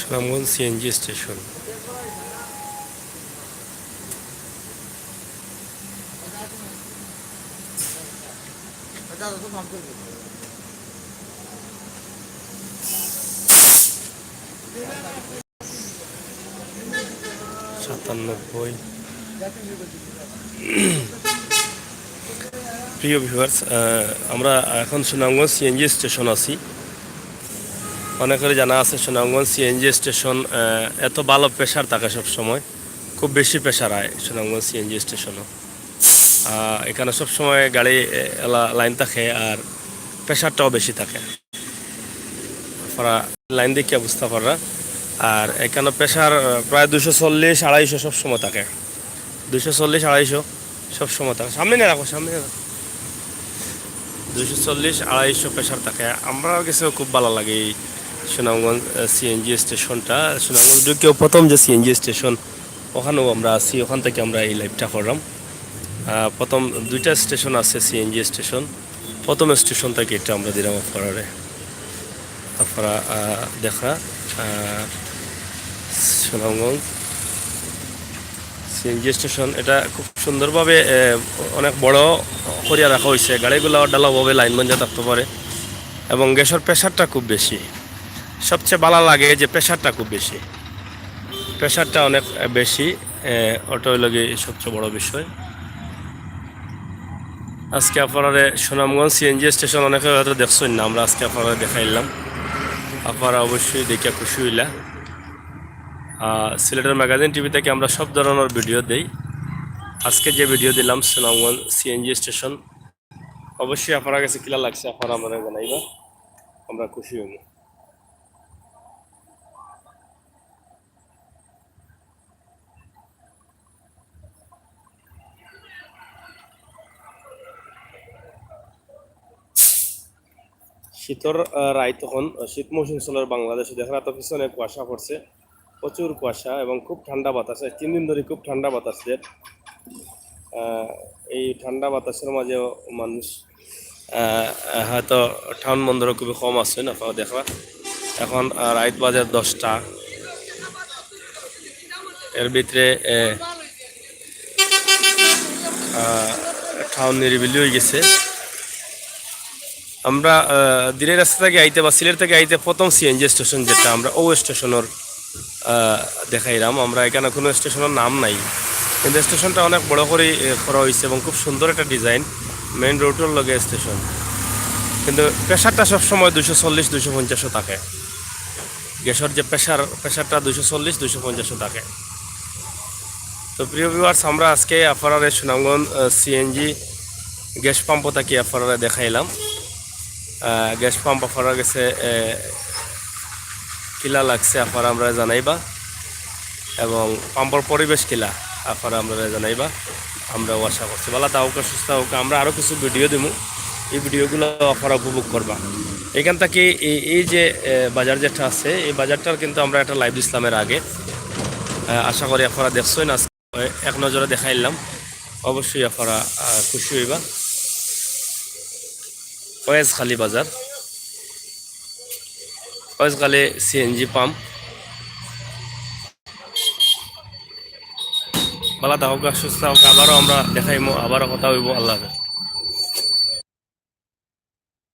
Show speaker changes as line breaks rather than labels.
Sunamganj CNG station. সাতানব্বই। প্রিয় viewers, আমরা এখন সুনামগঞ্জ সিএনজি স্টেশন আছি। অনেকের জানা আছে সুনামগঞ্জ সিএনজি স্টেশন এত ভালো প্রেশার থাকে সব সময়, খুব বেশি প্রেশার হয় সুনামগঞ্জ সিএনজি স্টেশনও। এখানে সবসময় গাড়ি লাইন থাকে আর প্রেশারটাও বেশি থাকে, আপনারা লাইন দেখে বুঝতে পাররা। আর এখানে প্রেশার প্রায় 240-250 সবসময় থাকে, 240-250 সবসময় থাকে। সামনে নিয়ে রাখো, সামনে নিয়ে রাখো। 240-250 প্রেশার থাকে। আমরাও গেছেও খুব ভালো লাগে এই সুনামগঞ্জ সিএনজি স্টেশনটা। সুনামগঞ্জ ঢুকেও প্রথম যে সিএনজি স্টেশন, ওখানেও আমরা আছি, ওখান থেকে আমরা এই লাইভটা করলাম। প্রথম 2টা স্টেশন আছে সিএনজি স্টেশন, প্রথম স্টেশন থেকে এটা আমরা দিলাম আপনারা দেখা। সুনামগঞ্জ সিএনজি স্টেশন এটা খুব সুন্দরভাবে অনেক বড় করিয়া রাখা হয়েছে, গাড়িগুলো ডালাভাবে লাইনবন্ধে থাকতে পারে। এবং গ্যাসের প্রেশারটা খুব বেশি। সবচেয়ে ভালো লাগে যে প্রেশারটা খুব বেশি, প্রেশারটা অনেক বেশি। ওটাই লাগে সবচেয়ে বড় বিষয়। আজকে আপনারা সুনামগঞ্জ সিএনজি স্টেশন অনেকে হয়তো দেখছেন না, আমরা আজকে আপনারা দেখাইলাম। আপনারা অবশ্যই দেখে খুশি হইলা। সিলেটের ম্যাগাজিন টিভি থেকে আমরা সব ধরনের ভিডিও দেই। আজকে যে ভিডিও দিলাম সুনামগঞ্জ সিএনজি স্টেশন, অবশ্যই আপনার কাছে কিলা লাগছে আপনারা আমরা জানাইবা, আমরা খুশি হইব। শীতর রায় তখন শীত মৌসুম চলার বাংলাদেশে দেখা তো পিছনে কুয়াশা পড়ছে, প্রচুর কুয়াশা এবং খুব ঠান্ডা বাতাস। 3 দিন ধরে খুব ঠান্ডা বাতাস। এই ঠান্ডা বাতাসের মাঝেও মানুষ হয়তো টাউন বন্দরও খুবই কম আছে না দেখা। এখন রাত বাজে 10টা, এর ভিতরে টাউন নিরিবিলি হয়ে গেছে। আমরা দিনের রাস্তা থেকে আইতে বা সিলেট থেকে আইতে প্রথম সিএনজি স্টেশন যেটা, আমরা ও স্টেশনের দেখাইলাম। আমরা এখানে কোনো স্টেশনের নাম নাই, কিন্তু স্টেশনটা অনেক বড় করে করা হয়েছে এবং খুব সুন্দর একটা ডিজাইন, মেইন রোডের লগে স্টেশন। কিন্তু প্রেশারটা সবসময় 240-250 থাকে। গ্যাসের যে প্রেশারটা 240-250 থাকে। তো প্রিয় ভিউয়ার্স, আমরা আজকে আপনারা সুনামগঞ্জ সিএনজি গ্যাস পাম্প থেকে আপনারা দেখাইলাম। গ্যাস পাম্প আপনারা গেছে কিলা লাগছে আপনারা আমরা জানাইবা, এবং পাম্পর পরিবেশ কিলা আপনারা আমরা জানাইবা। আমরাও আশা করছি ভালো তাহলে সুস্থ হোক। আমরা আরও কিছু ভিডিও দিব, এই ভিডিওগুলো আপনারা উপভোগ করবা। এখান থেকে এই যে বাজার যেটা আছে, এই বাজারটার কিন্তু আমরা একটা লাইভ ইসলামের আগে আশা করি আপনারা দেখছেন। এক নজরে দেখাইলাম, অবশ্যই আপনারা খুশি হইবা। ওয়েজখালী বাজার, ওয়েজখালী সিএনজি পাম্প। ভালো থাকুক, সুস্থ হোক। আবারও আমরা দেখাইমো, আবারও কথা হইব। আল্লাহ হাফেজ।